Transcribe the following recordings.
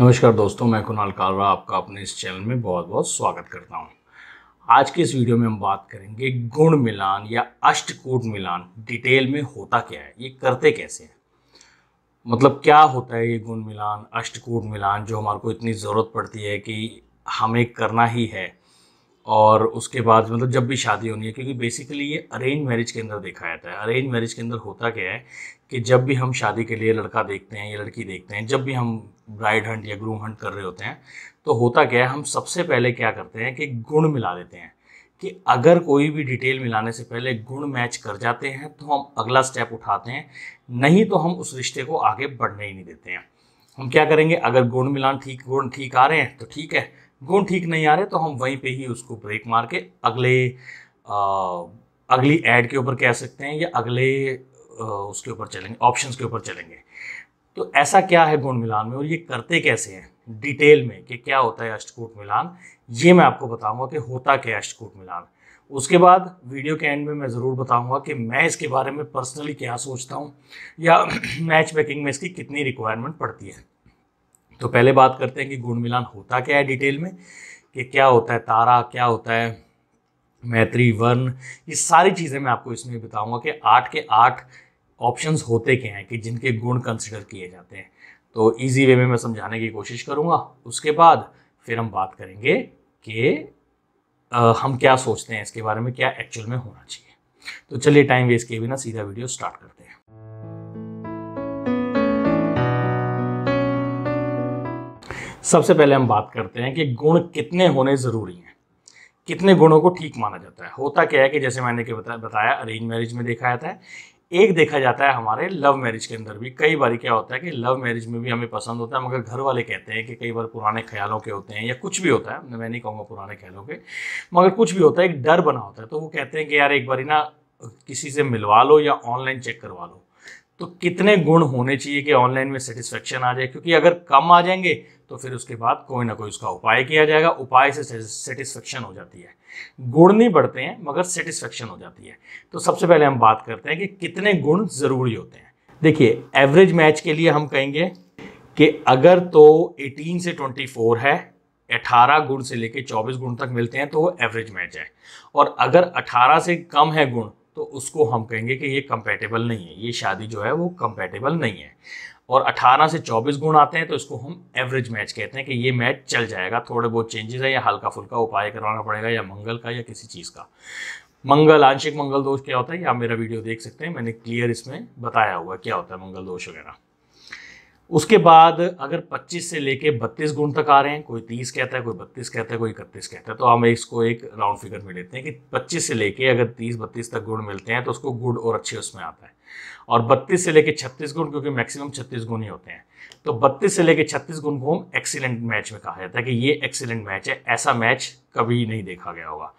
नमस्कार दोस्तों, मैं कुणाल कालरा आपका अपने इस चैनल में बहुत बहुत स्वागत करता हूं। आज के इस वीडियो में हम बात करेंगे गुण मिलान या अष्टकूट मिलान डिटेल में होता क्या है, ये करते कैसे हैं। मतलब क्या होता है ये गुण मिलान, अष्टकूट मिलान जो हमारे को इतनी ज़रूरत पड़ती है कि हमें करना ही है। और उसके बाद मतलब जब भी शादी होनी है, क्योंकि बेसिकली ये अरेंज मैरिज के अंदर देखा जाता है। अरेंज मैरिज के अंदर होता क्या है कि जब भी हम शादी के लिए लड़का देखते हैं या लड़की देखते हैं, जब भी हम ब्राइड हंट या ग्रूम हंट कर रहे होते हैं, तो होता क्या है, हम सबसे पहले क्या करते हैं कि गुण मिला देते हैं। कि अगर कोई भी डिटेल मिलाने से पहले गुण मैच कर जाते हैं तो हम अगला स्टेप उठाते हैं, नहीं तो हम उस रिश्ते को आगे बढ़ने ही नहीं देते हैं। हम क्या करेंगे, अगर गुण मिलान गुण ठीक आ रहे हैं तो ठीक है, गुण ठीक नहीं आ रहे तो हम वहीं पे ही उसको ब्रेक मार के अगली ऐड के ऊपर कह सकते हैं या अगले उसके ऊपर चलेंगे, ऑप्शंस के ऊपर चलेंगे। तो ऐसा क्या है गुण मिलान में और ये करते कैसे हैं डिटेल में, कि क्या होता है अष्टकूट मिलान, ये मैं आपको बताऊंगा कि होता क्या है अष्टकूट मिलान। उसके बाद वीडियो के एंड में मैं ज़रूर बताऊंगा कि मैं इसके बारे में पर्सनली क्या सोचता हूँ या मैच मेकिंग में इसकी कितनी रिक्वायरमेंट पड़ती है। तो पहले बात करते हैं कि गुण मिलान होता क्या है डिटेल में, कि क्या होता है तारा, क्या होता है मैत्री, वर्ण, ये सारी चीज़ें मैं आपको इसमें बताऊंगा कि 8 के 8 ऑप्शंस होते क्या हैं कि जिनके गुण कंसिडर किए जाते हैं। तो इजी वे में मैं समझाने की कोशिश करूंगा। उसके बाद फिर हम बात करेंगे कि हम क्या सोचते हैं इसके बारे में, क्या एक्चुअल में होना चाहिए। तो चलिए टाइम वेस्ट किए बिना सीधा वीडियो स्टार्ट करते हैं। सबसे पहले हम बात करते हैं कि गुण कितने होने ज़रूरी हैं, कितने गुणों को ठीक माना जाता है। होता क्या है कि जैसे मैंने बताया अरेंज मैरिज में देखा जाता है, एक देखा जाता है हमारे लव मैरिज के अंदर भी। कई बार क्या होता है कि लव मैरिज में भी हमें पसंद होता है, मगर घर वाले कहते हैं कि कई बार पुराने ख्यालों के होते हैं या कुछ भी होता है, मैं नहीं कहूँगा पुराने ख्यालों के, मगर कुछ भी होता है, एक डर बना होता है। तो वो कहते हैं कि यार एक बारी ना किसी से मिलवा लो या ऑनलाइन चेक करवा लो। तो कितने गुण होने चाहिए कि ऑनलाइन में सेटिस्फेक्शन आ जाए, क्योंकि अगर कम आ जाएंगे तो फिर उसके बाद कोई ना कोई उसका उपाय किया जाएगा, उपाय से सेटिस्फेक्शन हो जाती है। गुण नहीं बढ़ते हैं मगर सेटिस्फेक्शन हो जाती है। तो सबसे पहले हम बात करते हैं कि कितने गुण जरूरी होते हैं। देखिए एवरेज मैच के लिए हम कहेंगे कि अगर तो 18 से 24 है, 18 गुण से लेके 24 गुण तक मिलते हैं तो वो एवरेज मैच है। और अगर 18 से कम है गुण तो उसको हम कहेंगे कि ये कंपैटिबल नहीं है, ये शादी जो है वो कंपैटिबल नहीं है। और 18 से 24 गुण आते हैं तो इसको हम एवरेज मैच कहते हैं कि ये मैच चल जाएगा, थोड़े बहुत चेंजेस है या हल्का फुल्का उपाय करवाना पड़ेगा या मंगल का या किसी चीज़ का। मंगल, आंशिक मंगल दोष क्या होता है, आप मेरा वीडियो देख सकते हैं, मैंने क्लियर इसमें बताया हुआ क्या होता है मंगल दोष वगैरह। उसके बाद अगर 25 से लेके 32 गुण तक आ रहे हैं, कोई 30 कहता है, कोई 32 कहता है, कोई 31 कहता है, तो हम इसको एक राउंड फिगर में लेते हैं कि 25 से लेके अगर 30-32 तक गुण मिलते हैं तो उसको गुड और अच्छे उसमें आता है। और 32 से लेके 36 गुण, क्योंकि मैक्सिमम 36 गुण ही होते हैं, तो 32 से लेके 36 गुण को हम एक्सीलेंट मैच में कहा जाता है कि ये एक्सीलेंट मैच है, ऐसा मैच कभी नहीं देखा गया होगा।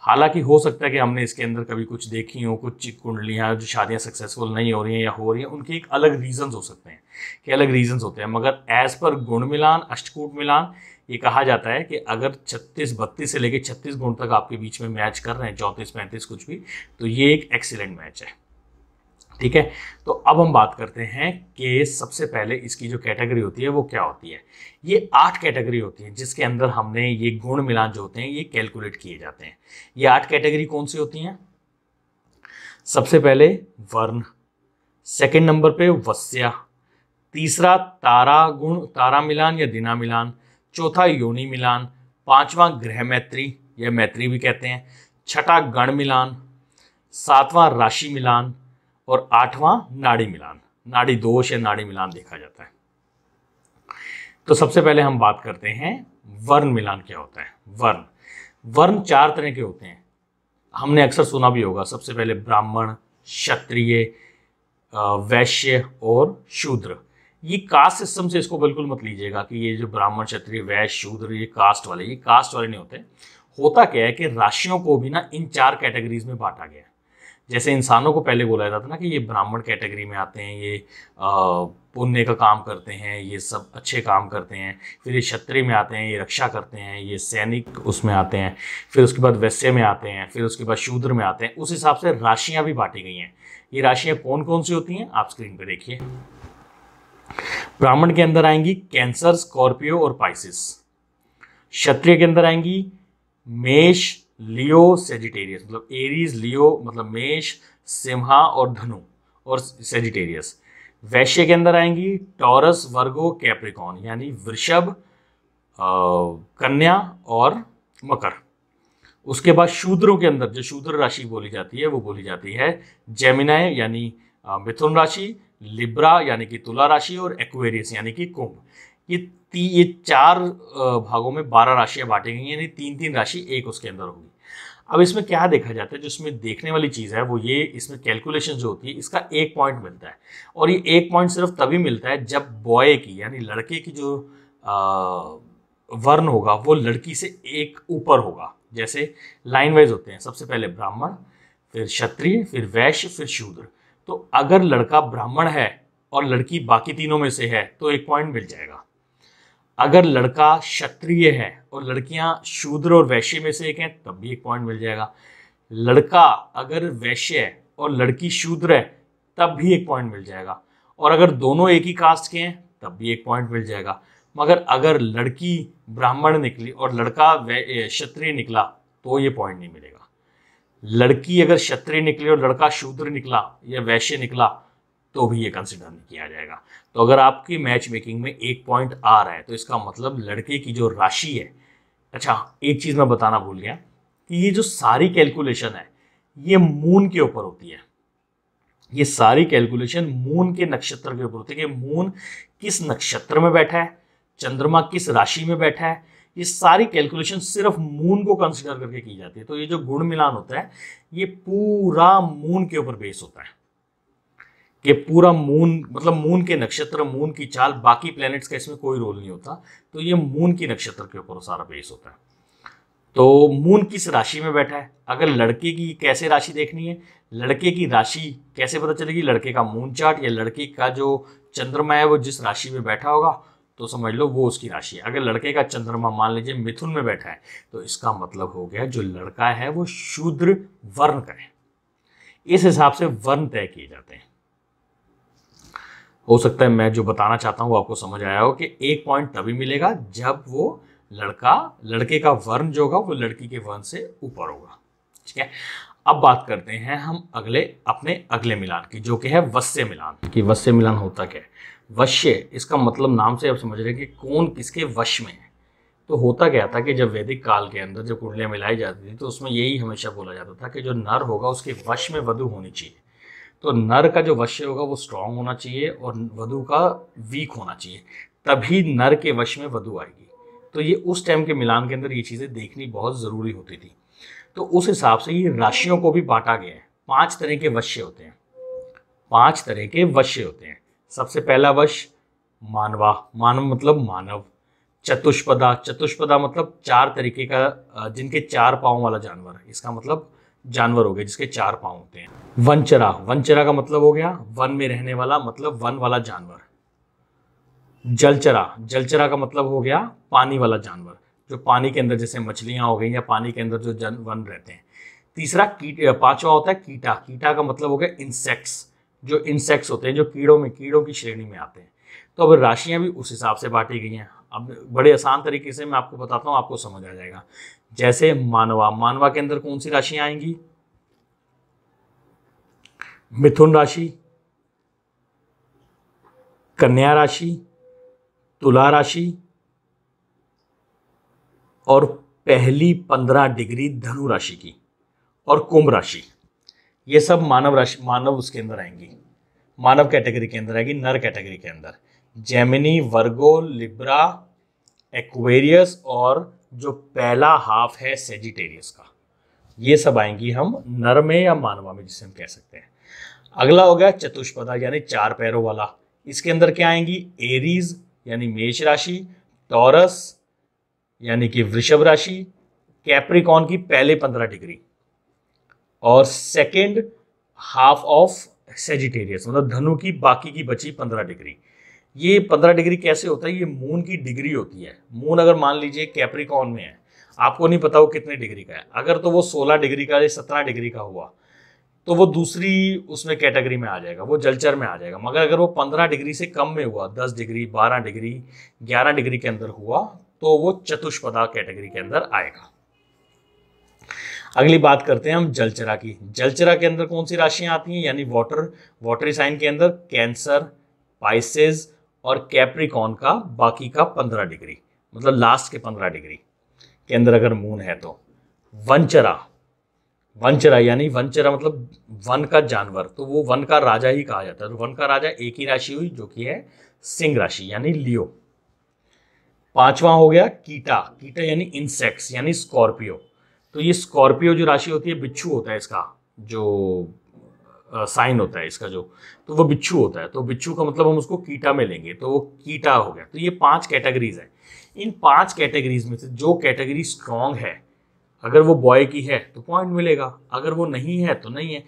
हालांकि हो सकता है कि हमने इसके अंदर कभी कुछ देखी हो, कुछ कुंडलियाँ जो शादियाँ सक्सेसफुल नहीं हो रही हैं या हो रही हैं, उनके एक अलग रीजंस हो सकते हैं कि अलग रीजंस होते हैं। मगर एज पर गुण मिलान, अष्टकूट मिलान, ये कहा जाता है कि अगर 32 से लेकर 36 गुण तक आपके बीच में मैच कर रहे हैं, 34-35 कुछ भी, तो ये एक एक्सीलेंट मैच है। ठीक है, तो अब हम बात करते हैं कि सबसे पहले इसकी जो कैटेगरी होती है वो क्या होती है। ये 8 कैटेगरी होती है जिसके अंदर हमने ये गुण मिलान जो होते हैं ये कैलकुलेट किए जाते हैं। ये 8 कैटेगरी कौन सी होती हैं? सबसे पहले वर्ण, सेकंड नंबर पे वस्या, तीसरा तारा गुण, तारा मिलान या दिना मिलान, चौथा योनि मिलान, पांचवा ग्रह मैत्री या मैत्री भी कहते हैं, छठा गण मिलान, सातवां राशि मिलान और 8वां नाड़ी मिलान, नाड़ी दोष या नाड़ी मिलान देखा जाता है। तो सबसे पहले हम बात करते हैं वर्ण मिलान क्या होता है। वर्ण, वर्ण 4 तरह के होते हैं, हमने अक्सर सुना भी होगा। सबसे पहले ब्राह्मण, क्षत्रिय, वैश्य और शूद्र। ये कास्ट सिस्टम से इसको बिल्कुल मत लीजिएगा कि ये जो ब्राह्मण, क्षत्रिय, वैश्य, शूद्र ये कास्ट वाले नहीं होते। होता क्या है कि राशियों को भी ना इन 4 कैटेगरीज में बांटा गया है। जैसे इंसानों को पहले बोला जाता था ना कि ये ब्राह्मण कैटेगरी में आते हैं, ये पुण्य का काम करते हैं, ये सब अच्छे काम करते हैं। फिर ये क्षत्रिय में आते हैं, ये रक्षा करते हैं, ये सैनिक उसमें आते हैं। फिर उसके बाद वैश्य में आते हैं, फिर उसके बाद शूद्र में आते हैं। उस हिसाब से राशियां भी बांटी गई हैं। ये राशियां कौन कौन सी होती हैं आप स्क्रीन पर देखिए। ब्राह्मण के अंदर आएंगी कैंसर, स्कॉर्पियो और पाइसिस। क्षत्रिय के अंदर आएंगी मेष, लियो, सेजिटेरियस, मतलब एरीज, लियो मतलब मेष, सिंहा और धनु और सेजिटेरियस। वैश्य के अंदर आएंगी टॉरस, वर्गो, कैप्रिकॉन, यानी वृषभ, कन्या और मकर। उसके बाद शूद्रों के अंदर जो शूद्र राशि बोली जाती है वो बोली जाती है जेमिनाई यानी मिथुन राशि, लिब्रा यानी कि तुला राशि और एक्वेरियस यानी कि कुंभ। ये 4 भागों में 12 राशियां बांटी गई हैं, यानी 3-3 राशि एक उसके अंदर होगी। अब इसमें क्या देखा जाता है, जो इसमें देखने वाली चीज़ है वो ये, इसमें कैलकुलेशन जो होती है इसका 1 पॉइंट मिलता है, और ये 1 पॉइंट सिर्फ तभी मिलता है जब बॉय की यानी लड़के की जो वर्ण होगा वो लड़की से एक ऊपर होगा। जैसे लाइन वाइज होते हैं, सबसे पहले ब्राह्मण, फिर क्षत्रिय, फिर वैश्य, फिर शूद्र। तो अगर लड़का ब्राह्मण है और लड़की बाकी तीनों में से है तो 1 पॉइंट मिल जाएगा। अगर लड़का क्षत्रिय है और लड़कियां शूद्र और वैश्य में से एक हैं तब भी 1 पॉइंट मिल जाएगा। लड़का अगर वैश्य है और लड़की शूद्र है तब भी 1 पॉइंट मिल जाएगा। और अगर दोनों एक ही कास्ट के हैं तब भी 1 पॉइंट मिल जाएगा। मगर अगर लड़की ब्राह्मण निकली और लड़का क्षत्रिय निकला तो ये पॉइंट नहीं मिलेगा। लड़की अगर क्षत्रिय निकली और लड़का शूद्र निकला या वैश्य निकला तो भी ये कंसिडर नहीं किया जाएगा। तो अगर आपकी मैच मेकिंग में 1 पॉइंट आ रहा है तो इसका मतलब लड़के की जो राशि है। अच्छा, एक चीज़ मैं बताना भूल गया कि ये जो सारी कैलकुलेशन है ये मून के ऊपर होती है। ये सारी कैलकुलेशन मून के नक्षत्र के ऊपर होती है कि मून किस नक्षत्र में बैठा है, चंद्रमा किस राशि में बैठा है। ये सारी कैलकुलेशन सिर्फ मून को कंसिडर करके की जाती है। तो ये जो गुण मिलान होता है ये पूरा मून के ऊपर बेस होता है कि पूरा मून मतलब मून के नक्षत्र, मून की चाल, बाकी प्लैनेट्स का इसमें कोई रोल नहीं होता। तो ये मून की नक्षत्र के ऊपर सारा बेस होता है। तो मून किस राशि में बैठा है, अगर लड़के की कैसे राशि देखनी है, लड़के की राशि कैसे पता चलेगी, लड़के का मून चार्ट या लड़के का जो चंद्रमा है वो जिस राशि में बैठा होगा तो समझ लो वो उसकी राशि है। अगर लड़के का चंद्रमा मान लीजिए मिथुन में बैठा है तो इसका मतलब हो गया जो लड़का है वो शूद्र वर्ण का है। इस हिसाब से वर्ण तय किए जाते हैं। हो सकता है मैं जो बताना चाहता हूँ वो आपको समझ आया हो कि 1 पॉइंट तभी मिलेगा जब वो लड़के का वर्ण जो होगा वो लड़की के वर्ण से ऊपर होगा। ठीक है, अब बात करते हैं हम अपने अगले मिलान की, जो कि है वश्य मिलान। कि वश्य मिलान होता क्या है? वश्य, इसका मतलब नाम से आप समझ रहे हैं कि कौन किसके वश में है। तो होता क्या था कि जब वैदिक काल के अंदर जब कुंडलियाँ मिलाई जाती थी तो उसमें यही हमेशा बोला जाता था कि जो नर होगा उसके वश में वधु होनी चाहिए। तो नर का जो वश्य होगा वो स्ट्रांग होना चाहिए और वधु का वीक होना चाहिए, तभी नर के वश में वधु आएगी। तो ये उस टाइम के मिलान के अंदर ये चीज़ें देखनी बहुत ज़रूरी होती थी। तो उस हिसाब से ये राशियों को भी बांटा गया है। 5 तरह के वश्य होते हैं। 5 तरह के वश्य होते हैं। सबसे पहला वश मानवा, मानव मतलब मानव। चतुष्पदा, चतुष्पदा मतलब 4 तरीके का जिनके 4 पाँव वाला जानवर है, इसका मतलब जानवर हो गए जिसके 4 पाँव होते हैं। वनचरा, वनचरा का मतलब हो गया वन में रहने वाला, मतलब वन वाला जानवर। जलचरा, जलचरा का मतलब हो गया पानी वाला जानवर, जो पानी के अंदर जैसे मछलियां हो गई या पानी के अंदर जो वन रहते हैं। तीसरा पांचवा होता है कीटा, कीटा का मतलब हो गया इंसेक्ट्स, जो इंसेक्ट्स होते हैं जो कीड़ों की श्रेणी में आते हैं। तो अब राशियां भी उस हिसाब से बांटी गई हैं। अब बड़े आसान तरीके से मैं आपको बताता हूँ, आपको समझ आ जाएगा। जैसे मानवा, मानवा के अंदर कौन सी राशियां आएंगी? मिथुन राशि, कन्या राशि, तुला राशि और पहली 15 डिग्री धनु राशि की, और कुंभ राशि। ये सब मानव राशि, मानव उसके अंदर आएंगी, मानव कैटेगरी के अंदर आएगी, नर कैटेगरी के अंदर। जेमिनी, वर्गो, लिब्रा, एक्वेरियस और जो पहला हाफ है सेजिटेरियस का, ये सब आएंगी हम नर में या मानवा में, जिसे हम कह सकते हैं। अगला हो गया चतुष्पदा यानी 4 पैरों वाला। इसके अंदर क्या आएंगी? एरीज यानी मेष राशि, टॉरस यानी कि वृषभ राशि, कैप्रिकॉन की पहले 15 डिग्री और सेकेंड हाफ ऑफ सेजिटेरियस मतलब धनु की बाकी की बची 15 डिग्री। ये 15 डिग्री कैसे होता है? ये मून की डिग्री होती है। मून अगर मान लीजिए कैप्रिकॉन में है, आपको नहीं पता वो कितने डिग्री का है, अगर तो वो 16 डिग्री का या 17 डिग्री का हुआ तो वो दूसरी उसमें कैटेगरी में आ जाएगा, वो जलचर में आ जाएगा। मगर अगर वो 15 डिग्री से कम में हुआ, 10 डिग्री, 12 डिग्री, 11 डिग्री के अंदर हुआ, तो वो चतुष्पदा कैटेगरी के अंदर आएगा। अगली बात करते हैं हम जलचरा की। जलचरा के अंदर कौन सी राशियां आती हैं, यानी वाटरी साइन के अंदर कैंसर, पाइसेस और कैप्रिकॉन का बाकी का 15 डिग्री, मतलब लास्ट के 15 डिग्री के अंदर अगर मून है तो। वनचरा यानी वनचरा मतलब वन का जानवर, तो वो वन का राजा ही कहा जाता है। तो वन का राजा एक ही राशि हुई जो कि है सिंह राशि यानी लियो। पांचवा हो गया कीटा यानी इंसेक्ट्स यानी स्कॉर्पियो। तो ये स्कॉर्पियो जो राशि होती है, बिच्छू होता है इसका जो साइन होता है इसका जो, तो वो बिच्छू होता है। तो बिच्छू का मतलब हम उसको कीटा में लेंगे, तो वो कीटा हो गया। तो ये 5 कैटेगरीज है। इन 5 कैटेगरीज में से जो कैटेगरी स्ट्रांग है, अगर वो बॉय की है तो पॉइंट मिलेगा, अगर वो नहीं है तो नहीं है।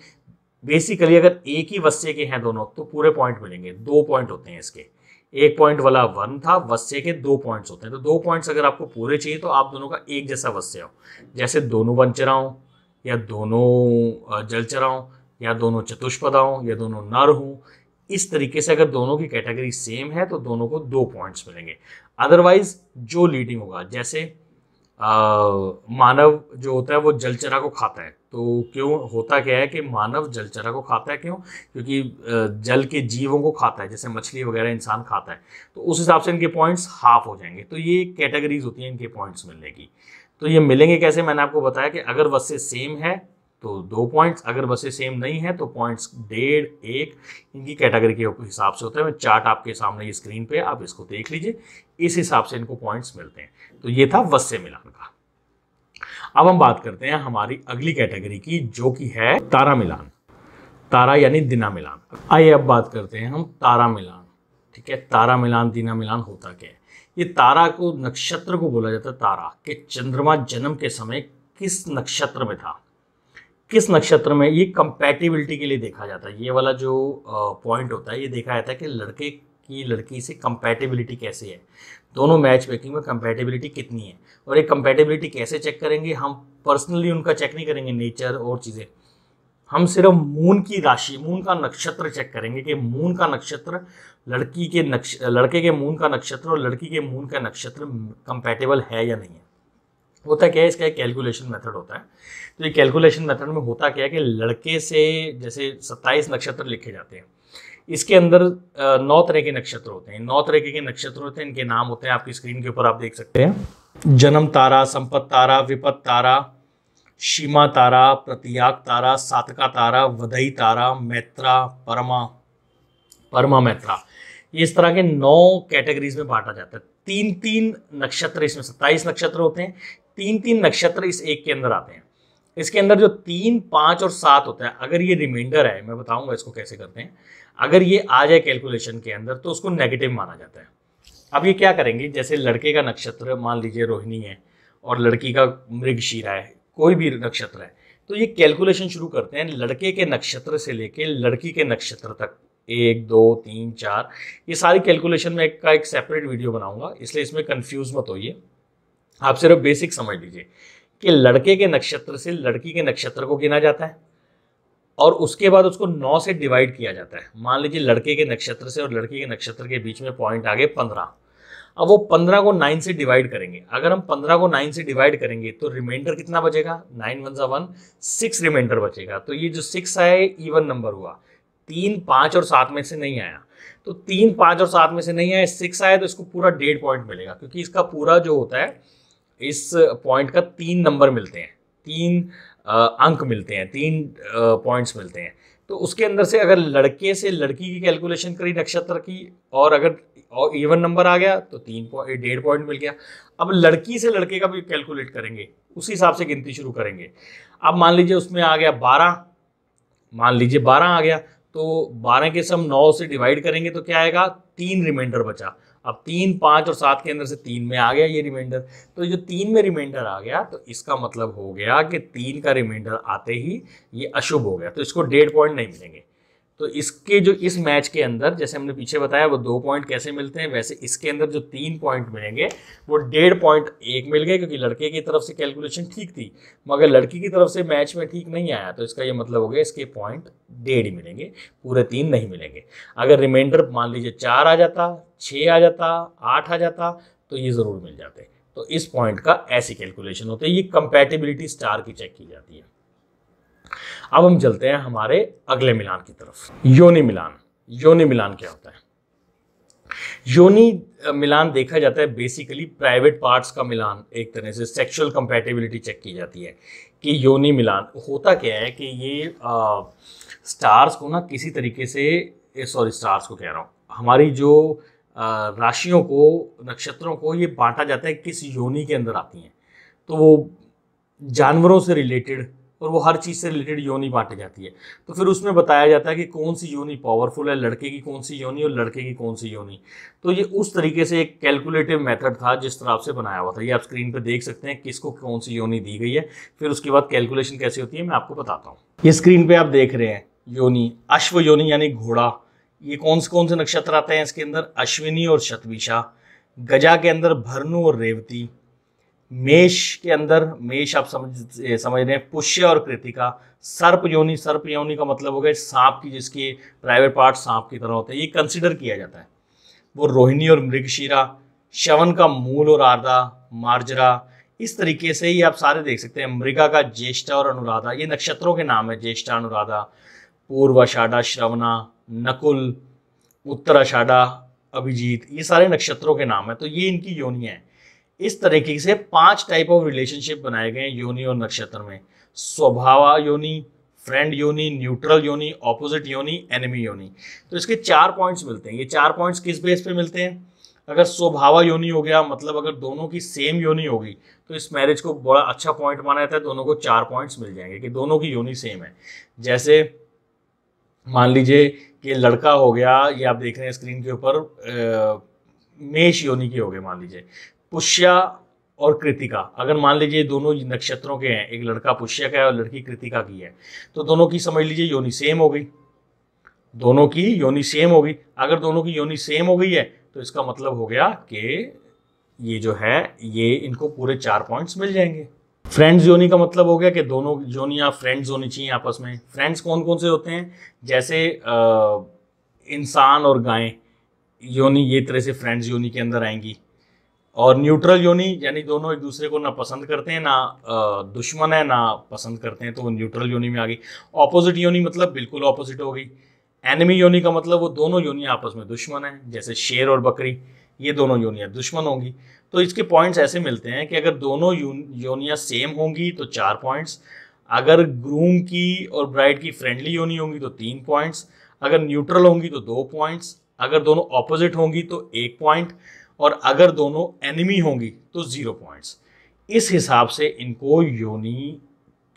बेसिकली अगर एक ही वस्य के हैं दोनों तो पूरे पॉइंट मिलेंगे। 2 पॉइंट होते हैं इसके, 1 पॉइंट वाला 1 था, वस्य के 2 पॉइंट्स होते हैं। तो 2 पॉइंट्स अगर आपको पूरे चाहिए तो आप दोनों का एक जैसा वस्य हो, जैसे दोनों वनचरा हो या दोनों जलचरा हो या दोनों चतुष्पदा हो या दोनों नर हो। इस तरीके से अगर दोनों की कैटेगरी सेम है तो दोनों को 2 पॉइंट्स मिलेंगे। अदरवाइज जो लीडिंग होगा, जैसे मानव जो होता है वो जलचरा को खाता है। तो क्यों होता क्या है कि मानव जलचरा को खाता है, क्यों? क्योंकि जल के जीवों को खाता है, जैसे मछली वगैरह इंसान खाता है। तो उस हिसाब से इनके पॉइंट्स हाफ हो जाएंगे। तो ये कैटेगरीज होती हैं इनके पॉइंट्स मिलने की। तो ये मिलेंगे कैसे, मैंने आपको बताया कि अगर वस्य सेम है तो 2 पॉइंट्स, अगर वस्य सेम नहीं है तो पॉइंट्स 1.5, 1 इनकी कैटेगरी के हिसाब से होता है। मैं चार्ट आपके सामने ये स्क्रीन पे, आप इसको देख लीजिए, इस हिसाब से इनको पॉइंट्स मिलते हैं। तो ये था वस्य मिलान का। अब हम बात करते हैं हमारी अगली कैटेगरी की, जो कि है तारा मिलान। तारा यानी दिना मिलान। आइए अब बात करते हैं हम तारा मिलान। ठीक है, तारा मिलान, दिना मिलान होता क्या है? ये तारा को, नक्षत्र को बोला जाता है तारा, कि चंद्रमा जन्म के समय किस नक्षत्र में था, किस नक्षत्र में। ये कंपैटिबिलिटी के लिए देखा जाता है। ये वाला जो पॉइंट होता है, ये देखा जाता है कि लड़के की लड़की से कंपैटिबिलिटी कैसे है, दोनों मैच मेकिंग में कंपैटिबिलिटी कितनी है। और ये कंपैटिबिलिटी कैसे चेक करेंगे? हम पर्सनली उनका चेक नहीं करेंगे, नेचर और चीज़ें, हम सिर्फ मून की राशि, मून का नक्षत्र चेक करेंगे कि मून का नक्षत्र लड़के के मून का नक्षत्र और लड़की के मून का नक्षत्र कंपैटिबल है या नहीं है। होता क्या है, इसका एक कैलकुलेशन मेथड होता है। तो ये कैलकुलेशन मेथड में होता क्या है कि लड़के से जैसे 27 नक्षत्र लिखे जाते हैं, इसके अंदर 9 तरह के नक्षत्र होते हैं। 9 तरह के नक्षत्र होते हैं, इनके नाम होते हैं, आपकी स्क्रीन के ऊपर आप देख सकते हैं। जन्म तारा, संपत तारा, विपत तारा, शीमा तारा, प्रतियाग तारा, सातका तारा, वदई तारा, मैत्रा, परमा मैत्रा। ये इस तरह के 9 कैटेगरीज में बांटा जाता है। 3-3 नक्षत्र, इसमें 27 नक्षत्र होते हैं, 3-3 नक्षत्र इस एक के अंदर आते हैं। इसके अंदर जो 3, 5 और 7 होता है, अगर ये रिमाइंडर है, मैं बताऊंगा इसको कैसे करते हैं, अगर ये आ जाए कैलकुलेशन के अंदर तो उसको नेगेटिव माना जाता है। अब ये क्या करेंगे, जैसे लड़के का नक्षत्र मान लीजिए रोहिणी है और लड़की का मृगशीरा है, कोई भी नक्षत्र है, तो ये कैलकुलेशन शुरू करते हैं लड़के के नक्षत्र से लेके लड़की के नक्षत्र तक। 1, 2, 3, 4, ये सारी कैलकुलेशन में एक सेपरेट वीडियो बनाऊंगा, इसलिए इसमें कंफ्यूज मत होइए। आप सिर्फ बेसिक समझ लीजिए कि लड़के के नक्षत्र से लड़की के नक्षत्र को गिना जाता है और उसके बाद उसको 9 से डिवाइड किया जाता है। मान लीजिए लड़के के नक्षत्र से और लड़की के नक्षत्र के बीच में पॉइंट आ गए 15। अब वो 15 को 9 से डिवाइड करेंगे। अगर हम 15 को 9 से डिवाइड करेंगे तो रिमाइंडर कितना बचेगा? 9 1 1, 6 रिमाइंडर बचेगा। तो ये जो 6 आए इवन नंबर हुआ, 3, 5 और 7 में से नहीं आया। तो 3, 5 और 7 में से नहीं आया, 6 आया, तो इसको पूरा 1.5 पॉइंट मिलेगा, क्योंकि इसका पूरा जो होता है, इस पॉइंट का 3 नंबर मिलते हैं, 3 अंक मिलते हैं, 3 पॉइंट्स मिलते हैं। तो उसके अंदर से अगर लड़के से लड़की की कैलकुलेशन करी नक्षत्र की और अगर इवन नंबर आ गया तो 1.5 पॉइंट मिल गया। अब लड़की से लड़के का भी कैलकुलेट करेंगे, उसी हिसाब से गिनती शुरू करेंगे। अब मान लीजिए उसमें आ गया 12, मान लीजिए 12 आ गया, तो 12 के सम 9 से डिवाइड करेंगे तो क्या आएगा? 3 रिमाइंडर बचा। अब 3, 5 और 7 के अंदर से 3 में आ गया ये रिमाइंडर। तो जो 3 में रिमाइंडर आ गया तो इसका मतलब हो गया कि 3 का रिमाइंडर आते ही ये अशुभ हो गया, तो इसको 1.5 पॉइंट नहीं मिलेंगे। तो इसके जो इस मैच के अंदर जैसे हमने पीछे बताया वो 2 पॉइंट कैसे मिलते हैं, वैसे इसके अंदर जो 3 पॉइंट मिलेंगे वो 1.5 पॉइंट एक मिल गए, क्योंकि लड़के की तरफ से कैलकुलेशन ठीक थी मगर लड़की की तरफ से मैच में ठीक नहीं आया, तो इसका ये मतलब हो गया इसके पॉइंट 1.5 ही मिलेंगे, पूरे 3 नहीं मिलेंगे। अगर रिमाइंडर मान लीजिए 4 आ जाता, 6 आ जाता, 8 आ जाता तो ये ज़रूर मिल जाते। तो इस पॉइंट का ऐसी कैलकुलेशन होती है, ये कंपैटिबिलिटी स्टार की चेक की जाती है। अब हम चलते हैं हमारे अगले मिलान की तरफ, योनि मिलान। योनि मिलान क्या होता है? योनि मिलान देखा जाता है बेसिकली प्राइवेट पार्ट्स का मिलान, एक तरह से सेक्सुअल कंपैटिबिलिटी चेक की जाती है कि योनि मिलान होता क्या है कि ये स्टार्स को ना किसी तरीके से, सॉरी स्टार्स को कह रहा हूँ, हमारी जो राशियों को, नक्षत्रों को ये बांटा जाता है किस योनि के अंदर आती हैं। तो वो जानवरों से रिलेटेड और वो हर चीज़ से रिलेटेड योनि बांटी जाती है। तो फिर उसमें बताया जाता है कि कौन सी योनि पावरफुल है, लड़के की कौन सी योनि और लड़के की कौन सी योनि। तो ये उस तरीके से एक कैलकुलेटिव मेथड था जिस तरह से बनाया हुआ था। ये आप स्क्रीन पे देख सकते हैं किसको कौन सी योनि दी गई है, फिर उसके बाद कैलकुलेशन कैसे होती है मैं आपको बताता हूँ। ये स्क्रीन पे आप देख रहे हैं योनि, अश्व योनि यानी घोड़ा। ये कौन से नक्षत्र आते हैं इसके अंदर? अश्विनी और शतभिषा। गजा के अंदर भरनु और रेवती। मेष के अंदर, मेष आप समझ रहे हैं, पुष्य और कृतिका। सर्प योनि, सर्प योनि का मतलब हो गया सांप की, जिसके प्राइवेट पार्ट सांप की तरह होते हैं, ये कंसिडर किया जाता है। वो रोहिणी और मृगशिरा। श्रवण का मूल और आर्द्रा, मार्जरा। इस तरीके से ही आप सारे देख सकते हैं। मृगा का ज्येष्ठा और अनुराधा, ये नक्षत्रों के नाम है, ज्येष्ठा अनुराधा। पूर्वाषाढ़ा, श्रवणा, नकुल, उत्तराषाढ़ा, अभिजीत, ये सारे नक्षत्रों के नाम है। तो ये इनकी योनियां हैं। इस तरीके से 5 टाइप ऑफ रिलेशनशिप बनाए गए हैं योनि और नक्षत्र में। स्वभाव योनि, फ्रेंड योनि, न्यूट्रल योनि, ऑपोजिट योनि, एनिमी योनि। तो इसके 4 पॉइंट्स मिलते हैं। ये 4 पॉइंट्स किस बेस पे मिलते हैं? अगर स्वभाव योनि हो गया, मतलब अगर दोनों की सेम योनि होगी तो इस मैरिज को बड़ा अच्छा पॉइंट माना जाता है, दोनों को 4 पॉइंट्स मिल जाएंगे कि दोनों की योनि सेम है। जैसे मान लीजिए कि लड़का हो गया, ये आप देख रहे हैं स्क्रीन के ऊपर, मेष योनि के हो गए मान लीजिए, पुष्या और कृतिका। अगर मान लीजिए दोनों नक्षत्रों के हैं, एक लड़का पुष्य का है और लड़की कृतिका की है, तो दोनों की समझ लीजिए योनि सेम हो गई, दोनों की योनि सेम हो गई। अगर दोनों की योनि सेम हो गई है तो इसका मतलब हो गया कि ये जो है ये इनको पूरे 4 पॉइंट्स मिल जाएंगे। फ्रेंड्स योनि का मतलब हो गया कि दोनों योनियां फ्रेंड्स होनी चाहिए आपस में। फ्रेंड्स कौन कौन से होते हैं? जैसे इंसान और गाय योनि, ये तरह से फ्रेंड्स योनि के अंदर आएंगी। और न्यूट्रल योनि यानी दोनों एक दूसरे को ना पसंद करते हैं, ना दुश्मन है, ना पसंद करते हैं, तो वो न्यूट्रल योनि में आ गई। ऑपोजिट योनि मतलब बिल्कुल ऑपोजिट हो गई। एनिमी योनि का मतलब वो दोनों योनियां आपस में दुश्मन है, जैसे शेर और बकरी, ये दोनों योनियां दुश्मन होंगी। तो इसके पॉइंट्स ऐसे मिलते हैं कि अगर दोनों योनियां सेम होंगी तो 4 पॉइंट्स, अगर ग्रूम की और ब्राइड की फ्रेंडली योनि होंगी तो 3 पॉइंट्स, अगर न्यूट्रल होंगी तो 2 पॉइंट्स, अगर दोनों ऑपोजिट होंगी तो 1 पॉइंट, और अगर दोनों एनिमी होंगी तो 0 पॉइंट्स। इस हिसाब से इनको योनि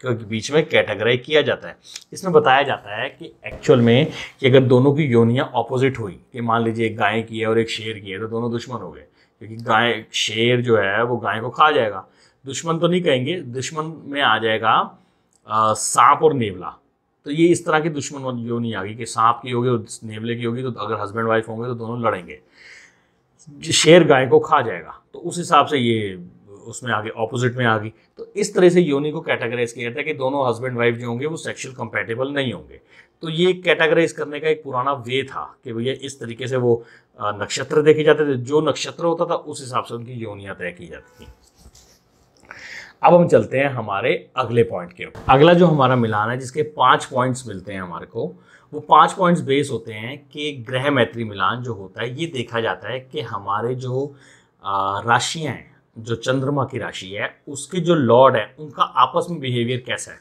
के बीच में कैटेगराइज किया जाता है। इसमें बताया जाता है कि एक्चुअल में कि अगर दोनों की योनियां ऑपोजिट हुई, कि मान लीजिए एक गाय की है और एक शेर की है, तो दोनों दुश्मन हो गए, क्योंकि गाय, शेर जो है वो गाय को खा जाएगा। दुश्मन तो नहीं कहेंगे, दुश्मन में आ जाएगा सांप और नेवला। तो ये इस तरह की दुश्मन योनि आ गई कि सांप की होगी और नेवले की होगी, तो अगर हस्बैंड वाइफ होंगे तो दोनों लड़ेंगे, शेर गाय को खा जाएगा। तो उस हिसाब से ये उसमें आगे ऑपोजिट में आ गई। तो इस तरह से योनि को कैटेगराइज किया जाता है कि दोनों हस्बैंड वाइफ जो होंगे वो सेक्सुअल कंपैटिबल नहीं होंगे। तो ये कैटेगराइज करने का एक पुराना वे था कि भैया इस तरीके से वो नक्षत्र देखे जाते थे, जो नक्षत्र होता था उस हिसाब से उनकी योनियां तय की जाती थी। अब हम चलते हैं हमारे अगले पॉइंट के ऊपर। अगला जो हमारा मिलान है जिसके 5 पॉइंट्स मिलते हैं हमारे को, वो 5 पॉइंट्स बेस होते हैं कि ग्रह मैत्री मिलान जो होता है, ये देखा जाता है कि हमारे जो राशियां हैं, जो चंद्रमा की राशि है उसके जो लॉर्ड है उनका आपस में बिहेवियर कैसा है,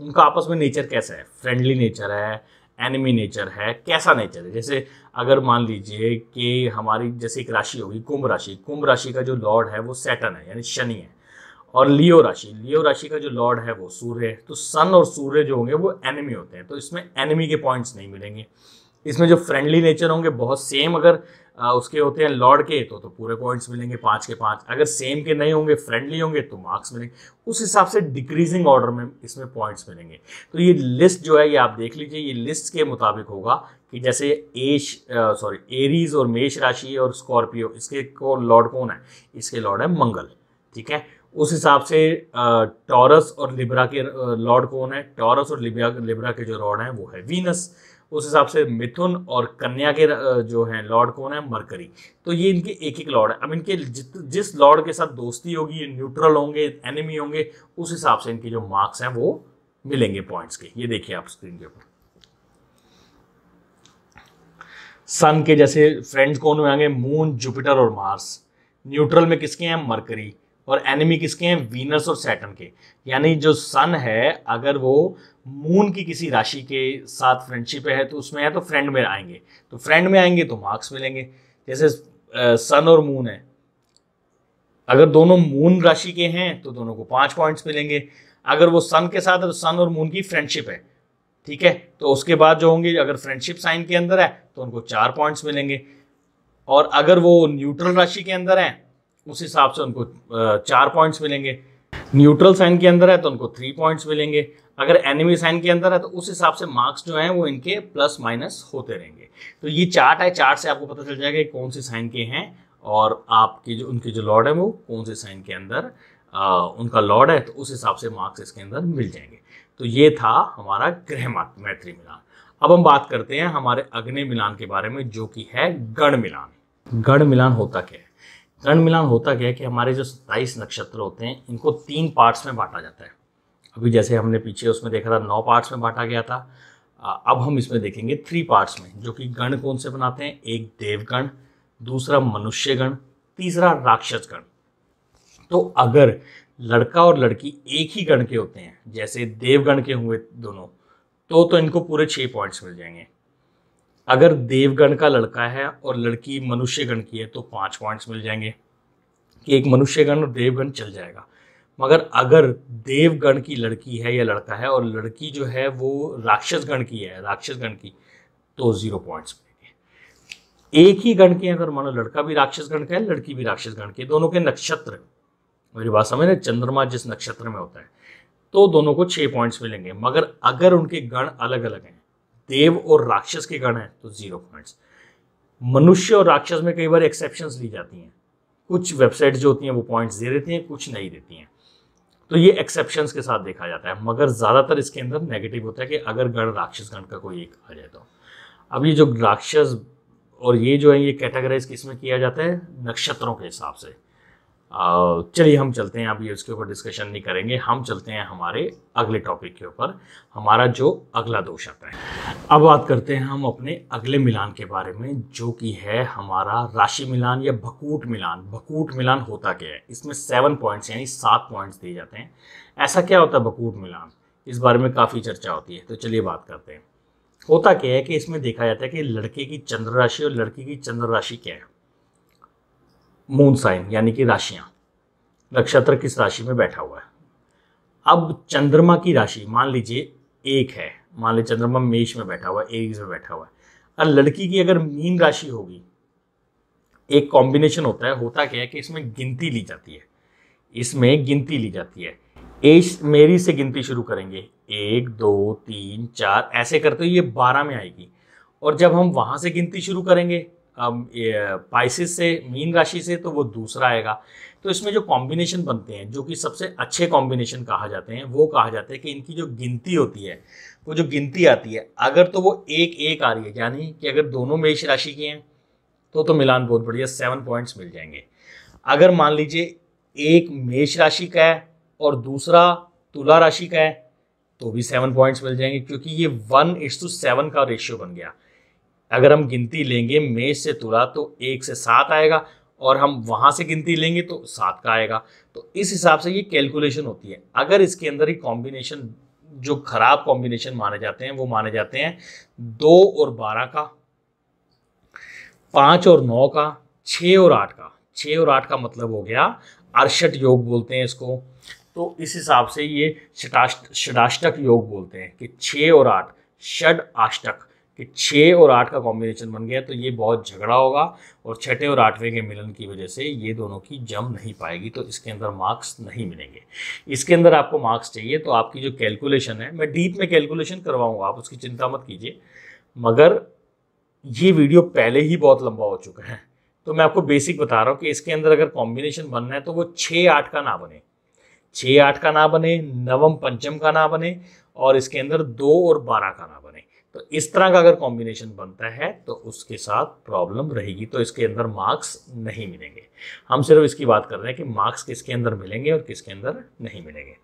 उनका आपस में नेचर कैसा है, फ्रेंडली नेचर है, एनिमी नेचर है, कैसा नेचर है। जैसे अगर मान लीजिए कि हमारी जैसे एक राशि होगी कुंभ राशि, कुंभ राशि का जो लॉर्ड है वो सैटर्न है यानी शनि है, और लियो राशि का जो लॉर्ड है वो सूर्य है। तो सन और सूर्य जो होंगे वो एनिमी होते हैं, तो इसमें एनिमी के पॉइंट्स नहीं मिलेंगे। इसमें जो फ्रेंडली नेचर होंगे बहुत सेम अगर उसके होते हैं लॉर्ड के तो पूरे पॉइंट्स मिलेंगे 5 के 5। अगर सेम के नहीं होंगे, फ्रेंडली होंगे तो मार्क्स मिलेंगे। उस हिसाब से डिक्रीजिंग ऑर्डर में इसमें पॉइंट्स मिलेंगे। तो ये लिस्ट जो है ये आप देख लीजिए, ये लिस्ट के मुताबिक होगा कि जैसे एरीज और मेष राशि और स्कॉर्पियो, इसके को लॉर्ड कौन है, इसके लॉर्ड है मंगल, ठीक है। उस हिसाब से टॉरस और लिब्रा के लॉर्ड कौन है, टॉरस और लिब्रा के जो लॉर्ड हैं वो है वीनस। उस हिसाब से मिथुन और कन्या के जो हैं लॉर्ड कौन है, मरकरी। तो ये इनके एक एक लॉर्ड है। अब इनके जिस लॉर्ड के साथ दोस्ती होगी, न्यूट्रल होंगे, एनिमी होंगे, उस हिसाब से इनके जो मार्क्स हैं वो मिलेंगे पॉइंट्स के। ये देखिए आप स्क्रीन के ऊपर सन के जैसे फ्रेंड्स कौन होंगे, मून, जुपिटर और मार्स। न्यूट्रल में किसके हैं, मरकरी। और एनिमी किसके हैं, वीनस और सैटर्न के। यानी जो सन है अगर वो मून की किसी राशि के साथ फ्रेंडशिप है तो उसमें है तो फ्रेंड में आएंगे, तो फ्रेंड में आएंगे तो मार्क्स मिलेंगे। जैसे सन और मून है, अगर दोनों मून राशि के हैं तो दोनों को 5 पॉइंट्स मिलेंगे। अगर वो सन के साथ है तो सन और मून की फ्रेंडशिप है, ठीक है, तो उसके बाद जो होंगे अगर फ्रेंडशिप साइन के अंदर है तो उनको 4 पॉइंट्स मिलेंगे। और अगर वो न्यूट्रल राशि के अंदर है उस हिसाब से उनको 4 पॉइंट्स मिलेंगे। न्यूट्रल साइन के अंदर है तो उनको 3 पॉइंट्स मिलेंगे। अगर एनिमी साइन के अंदर है तो उस हिसाब से मार्क्स जो हैं वो इनके प्लस माइनस होते रहेंगे। तो ये चार्ट है, चार्ट से आपको पता चल जाएगा कि कौन से साइन के हैं और आपके जो उनके जो लॉर्ड है वो कौन से साइन के अंदर उनका लॉर्ड है, तो उस हिसाब से मार्क्स इसके अंदर मिल जाएंगे। तो ये था हमारा ग्रह मैत्री मिलान। अब हम बात करते हैं हमारे अग्नि मिलान के बारे में, जो कि है गण मिलान। गण मिलान होता क्या है? गण मिलान होता क्या है कि हमारे जो 27 नक्षत्र होते हैं इनको 3 पार्ट्स में बांटा जाता है। अभी जैसे हमने पीछे उसमें देखा था 9 पार्ट्स में बांटा गया था, अब हम इसमें देखेंगे 3 पार्ट्स में, जो कि गण कौन से बनाते हैं, एक देवगण, दूसरा मनुष्य गण, तीसरा राक्षस गण। तो अगर लड़का और लड़की एक ही गण के होते हैं, जैसे देवगण के हुए दोनों, तो इनको पूरे 6 पॉइंट्स मिल जाएंगे। अगर देवगण का लड़का है और लड़की मनुष्य गण की है तो 5 पॉइंट्स मिल जाएंगे कि एक मनुष्य गण और देवगण चल जाएगा। मगर अगर देवगण की लड़की है या लड़का है और लड़की जो है वो राक्षस गण की है, राक्षस गण की, तो 0 पॉइंट्स मिलेंगे। एक ही गण के अगर मानो लड़का भी राक्षस गण का है, लड़की भी राक्षस गण की, दोनों के नक्षत्र, मेरी बात समझ रहे, चंद्रमा जिस नक्षत्र में होता है, तो दोनों को 6 पॉइंट्स मिलेंगे। मगर अगर उनके गण अलग अलग हैं, देव और राक्षस के गण हैं, तो 0 पॉइंट्स। मनुष्य और राक्षस में कई बार एक्सेप्शंस ली जाती हैं, कुछ वेबसाइट जो होती हैं वो पॉइंट्स दे देती हैं, कुछ नहीं देती हैं, तो ये एक्सेप्शंस के साथ देखा जाता है। मगर ज़्यादातर इसके अंदर नेगेटिव होता है कि अगर गण राक्षस गण का कोई एक आ जाए तो। अब ये जो राक्षस और ये जो है ये कैटेगराइज किसमें किया जाता है, नक्षत्रों के हिसाब से। चलिए हम चलते हैं, अभी इसके ऊपर डिस्कशन नहीं करेंगे, हम चलते हैं हमारे अगले टॉपिक के ऊपर, हमारा जो अगला दोष आता है। अब बात करते हैं हम अपने अगले मिलान के बारे में, जो कि है हमारा राशि मिलान या भकूट मिलान। भकूट मिलान होता क्या है? इसमें 7 पॉइंट्स यानी 7 पॉइंट्स दिए जाते हैं। ऐसा क्या होता है भकूट मिलान, इस बारे में काफ़ी चर्चा होती है, तो चलिए बात करते हैं। होता क्या है कि इसमें देखा जाता है कि लड़के की चंद्र राशि और लड़की की चंद्र राशि क्या है, मून साइन यानी कि राशियां, नक्षत्र किस राशि में बैठा हुआ है। अब चंद्रमा की राशि मान लीजिए एक है, मान लीजिए चंद्रमा मेष में बैठा हुआ है, एरीज में बैठा हुआ है, और लड़की की अगर मीन राशि होगी, एक कॉम्बिनेशन होता क्या है कि इसमें गिनती ली जाती है, इसमें गिनती ली जाती है। मेरी से गिनती शुरू करेंगे, 1 2 3 4 ऐसे करते हुए ये 12 में आएगी, और जब हम वहां से गिनती शुरू करेंगे पाइसिस से, मीन राशि से, तो वो दूसरा आएगा। तो इसमें जो कॉम्बिनेशन बनते हैं, जो कि सबसे अच्छे कॉम्बिनेशन कहा जाते हैं, वो कहा जाता है कि इनकी जो गिनती होती है, वो जो गिनती आती है, अगर तो वो 1 1 आ रही है, यानी कि अगर दोनों मेष राशि के हैं तो मिलान बहुत बढ़िया, 7 पॉइंट्स मिल जाएंगे। अगर मान लीजिए एक मेष राशि का है और दूसरा तुला राशि का है, तो भी 7 पॉइंट्स मिल जाएंगे, क्योंकि ये 1:7 का रेशियो बन गया। अगर हम गिनती लेंगे मेष से तुला तो 1 से 7 आएगा, और हम वहां से गिनती लेंगे तो 7 का आएगा। तो इस हिसाब से ये कैलकुलेशन होती है। अगर इसके अंदर ही कॉम्बिनेशन, जो खराब कॉम्बिनेशन माने जाते हैं, वो माने जाते हैं 2 और 12 का, 5 और 9 का, 6 और 8 का। 6 और 8 का मतलब हो गया अर्षट योग बोलते हैं इसको। तो इस हिसाब से ये षडाष्टक योग बोलते हैं कि 6 और 8 षड अष्टक, कि 6 और 8 का कॉम्बिनेशन बन गया तो ये बहुत झगड़ा होगा और छठे और आठवें के मिलन की वजह से ये दोनों की जम नहीं पाएगी, तो इसके अंदर मार्क्स नहीं मिलेंगे। इसके अंदर आपको मार्क्स चाहिए तो आपकी जो कैलकुलेशन है, मैं डीप में कैलकुलेशन करवाऊंगा, आप उसकी चिंता मत कीजिए, मगर ये वीडियो पहले ही बहुत लंबा हो चुका है, तो मैं आपको बेसिक बता रहा हूँ कि इसके अंदर अगर कॉम्बिनेशन बनना है तो वो 6-8 का ना बने, 6-8 का ना बने, नवम पंचम का ना बने, और इसके अंदर 2 और 12 का ना बने। तो इस तरह का अगर कॉम्बिनेशन बनता है तो उसके साथ प्रॉब्लम रहेगी, तो इसके अंदर मार्क्स नहीं मिलेंगे। हम सिर्फ इसकी बात कर रहे हैं कि मार्क्स किसके अंदर मिलेंगे और किसके अंदर नहीं मिलेंगे।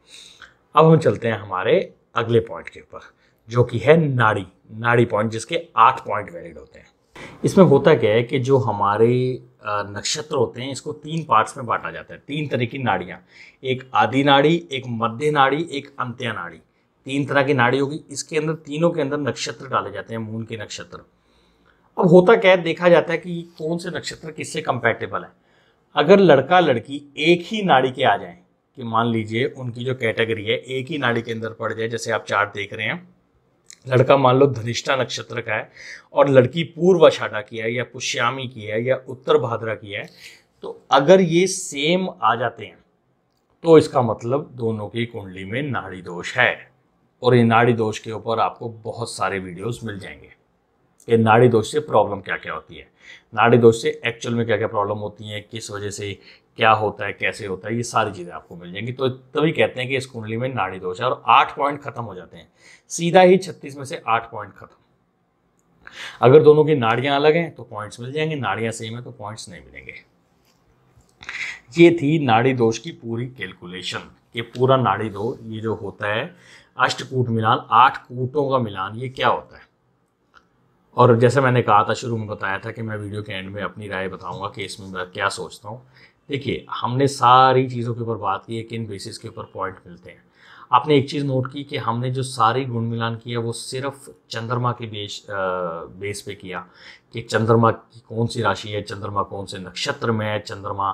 अब हम चलते हैं हमारे अगले पॉइंट के ऊपर, जो कि है नाड़ी पॉइंट, जिसके 8 पॉइंट वैलिड होते हैं। इसमें होता क्या है कि जो हमारे नक्षत्र होते हैं इसको 3 पार्ट्स में बांटा जाता है, 3 तरह की नाड़ियाँ, एक आदि नाड़ी, एक मध्य नाड़ी, एक अंत्य नाड़ी, 3 तरह की नाड़ी होगी। इसके अंदर तीनों के अंदर नक्षत्र डाले जाते हैं, मून के नक्षत्र। अब होता क्या है, देखा जाता है कि कौन से नक्षत्र किससे कंपैटिबल है। अगर लड़का लड़की एक ही नाड़ी के आ जाएं, कि मान लीजिए उनकी जो कैटेगरी है एक ही नाड़ी के अंदर पड़ जाए, जैसे आप चार्ट देख रहे हैं, लड़का मान लो धनिष्ठा नक्षत्र का है और लड़की पूर्वाषाढ़ा की है या पुष्यामी की है या उत्तर भाद्रा की है, तो अगर ये सेम आ जाते हैं तो इसका मतलब दोनों की कुंडली में नाड़ी दोष है। और ये नाड़ी दोष के ऊपर आपको बहुत सारे वीडियोस मिल जाएंगे कि नाड़ी दोष से प्रॉब्लम क्या क्या होती है, नाड़ी दोष से एक्चुअल में क्या क्या प्रॉब्लम होती है, किस वजह से क्या होता है, कैसे होता है, ये सारी चीज़ें आपको मिल जाएंगी। तो तभी कहते हैं कि इस कुंडली में नाड़ी दोष है। और 8 पॉइंट खत्म हो जाते हैं, सीधा ही 36 में से 8 पॉइंट खत्म। अगर दोनों की नाड़ियां अलग हैं तो पॉइंट्स मिल जाएंगे, नाड़ियां सेम है तो पॉइंट्स नहीं मिलेंगे। ये थी नाड़ी दोष की पूरी कैलकुलेशन, कि पूरा नाड़ी दोष ये जो होता है अष्टकूट मिलान, 8 कूटों का मिलान, ये क्या होता है। और जैसे मैंने कहा था, शुरू में बताया था कि मैं वीडियो के एंड में अपनी राय बताऊंगा कि इसमें मैं क्या सोचता हूँ। देखिए, हमने सारी चीज़ों के ऊपर बात की है, किन बेसिस के ऊपर पॉइंट मिलते हैं। आपने एक चीज़ नोट की कि हमने जो सारी गुण मिलान किया वो सिर्फ चंद्रमा के बेस पे किया, कि चंद्रमा की कौन सी राशि है, चंद्रमा कौन से नक्षत्र में है, चंद्रमा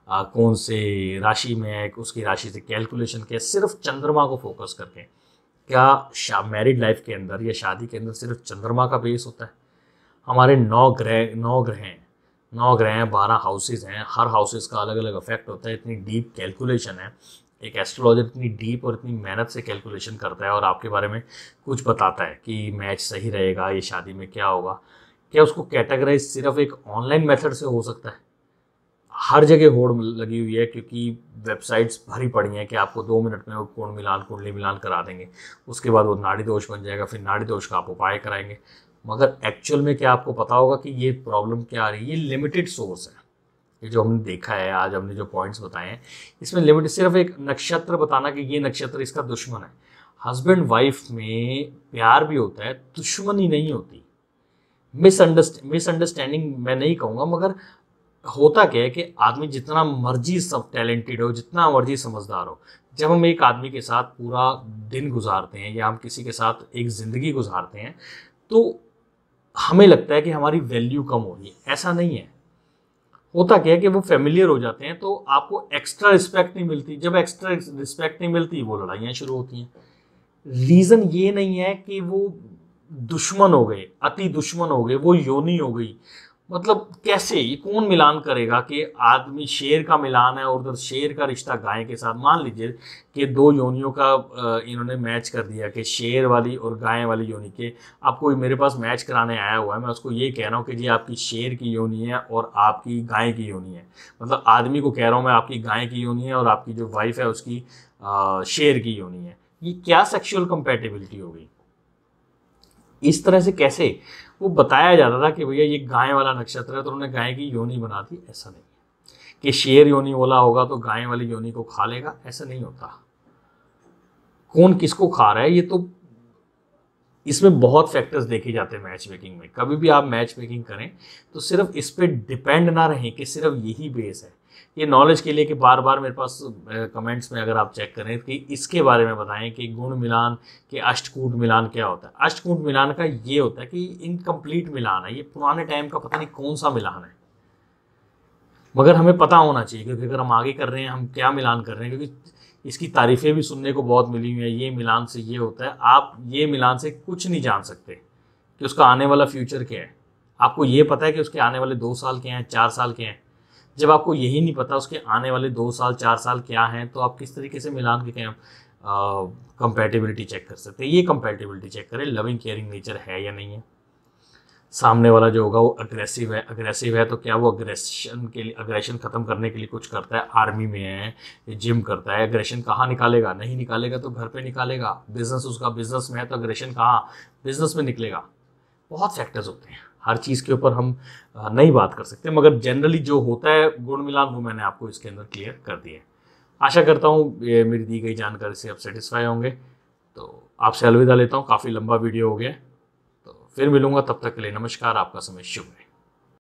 कौन से राशि में है, उसकी राशि से कैलकुलेशन किया, सिर्फ चंद्रमा को फोकस करके। क्या मैरिड लाइफ के अंदर या शादी के अंदर सिर्फ चंद्रमा का बेस होता है? हमारे 9 ग्रह हैं, 12 हाउसेज हैं, हर हाउसेज का अलग अलग इफेक्ट होता है। इतनी डीप कैलकुलेशन है, एक एस्ट्रोलॉजर इतनी डीप और इतनी मेहनत से कैलकुलेशन करता है और आपके बारे में कुछ बताता है कि मैच सही रहेगा, ये शादी में क्या होगा। क्या उसको कैटेगराइज सिर्फ एक ऑनलाइन मेथड से हो सकता है? हर जगह होड़ लगी हुई है, क्योंकि वेबसाइट्स भरी पड़ी हैं कि आपको 2 मिनट में वो कुंडली मिलान करा देंगे, उसके बाद वो नाड़ी दोष बन जाएगा, फिर नाड़ी दोष का आप उपाय कराएंगे। मगर एक्चुअल में क्या आपको पता होगा कि ये प्रॉब्लम क्या आ रही है? ये लिमिटेड सोर्स है। ये जो हमने देखा है, आज हमने जो पॉइंट्स बताए हैं, इसमें लिमिटेड सिर्फ एक नक्षत्र बताना कि ये नक्षत्र इसका दुश्मन है। हस्बैंड वाइफ में प्यार भी होता है, दुश्मनी नहीं होती। मिसअंडरस्टैंडिंग मैं नहीं कहूँगा, मगर होता क्या है कि आदमी जितना मर्जी सब टैलेंटेड हो, जितना मर्जी समझदार हो, जब हम एक आदमी के साथ पूरा दिन गुजारते हैं या हम किसी के साथ एक ज़िंदगी गुजारते हैं, तो हमें लगता है कि हमारी वैल्यू कम हो रही है। ऐसा नहीं है। होता क्या है कि वो फेमिलियर हो जाते हैं तो आपको एक्स्ट्रा रिस्पेक्ट नहीं मिलती। जब एक्स्ट्रा रिस्पेक्ट नहीं मिलती, वो लड़ाइयाँ शुरू होती हैं। रीज़न ये नहीं है कि वो दुश्मन हो गए, अति दुश्मन हो गए, वो योनि हो गई। मतलब कैसे, ये कौन मिलान करेगा कि आदमी शेर का मिलान है और उधर शेर का रिश्ता गाय के साथ। मान लीजिए कि 2 योनियों का इन्होंने मैच कर दिया कि शेर वाली और गाय वाली योनि के। आपको मेरे पास मैच कराने आया हुआ है, मैं उसको ये कह रहा हूँ कि जी आपकी शेर की योनि है और आपकी गाय की योनि है। मतलब आदमी को कह रहा हूँ मैं आपकी गाय की योनि है और आपकी जो वाइफ है उसकी शेर की योनि है। ये क्या सेक्सुअल कंपैटिबिलिटी हो गई? इस तरह से कैसे? वो बताया जाता था कि भैया ये गाय वाला नक्षत्र है तो उन्होंने गाय की योनि बना दी। ऐसा नहीं कि शेर योनि वाला होगा तो गाय वाली योनि को खा लेगा, ऐसा नहीं होता। कौन किसको खा रहा है, ये तो इसमें बहुत फैक्टर्स देखे जाते हैं मैच मेकिंग में। कभी भी आप मैच मेकिंग करें तो सिर्फ इस पर डिपेंड ना रहें कि सिर्फ यही बेस है। ये नॉलेज के लिए कि बार बार मेरे पास कमेंट्स में अगर आप चेक करें कि इसके बारे में बताएं कि गुण मिलान के अष्टकूट मिलान क्या होता है। अष्टकूट मिलान का ये होता है कि इनकम्प्लीट मिलान है, ये पुराने टाइम का पता नहीं कौन सा मिलान है, मगर हमें पता होना चाहिए। क्योंकि अगर हम आगे कर रहे हैं, हम क्या मिलान कर रहे हैं, क्योंकि इसकी तारीफ़ें भी सुनने को बहुत मिली हुई है। ये मिलान से ये होता है, आप ये मिलान से कुछ नहीं जान सकते कि उसका आने वाला फ्यूचर क्या है। आपको ये पता है कि उसके आने वाले 2 साल क्या हैं, 4 साल क्या हैं। जब आपको यही नहीं पता उसके आने वाले 2 साल 4 साल क्या हैं, तो आप किस तरीके से मिलान के क्या कंपैटिबिलिटी चेक कर सकते हैं। ये कंपैटिबिलिटी चेक करें, लविंग केयरिंग नेचर है या नहीं है। सामने वाला जो होगा वो अग्रेसिव है तो क्या वो अग्रेशन ख़त्म करने के लिए कुछ करता है, आर्मी में है, जिम करता है। अग्रेशन कहाँ निकालेगा, नहीं निकालेगा तो घर पे निकालेगा। बिजनेस उसका बिजनेस में है तो अग्रेशन कहाँ, बिजनेस में निकलेगा। बहुत फैक्टर्स होते हैं, हर चीज़ के ऊपर हम नहीं बात कर सकते, मगर जनरली जो होता है गुण मिलान वो मैंने आपको इसके अंदर क्लियर कर दिया है। आशा करता हूँ ये मेरी दी गई जानकारी से आप सेटिस्फाई होंगे। तो आपसे अलविदा लेता हूँ, काफ़ी लंबा वीडियो हो गया। तो फिर मिलूंगा, तब तक के लिए नमस्कार, आपका समय शुभ है।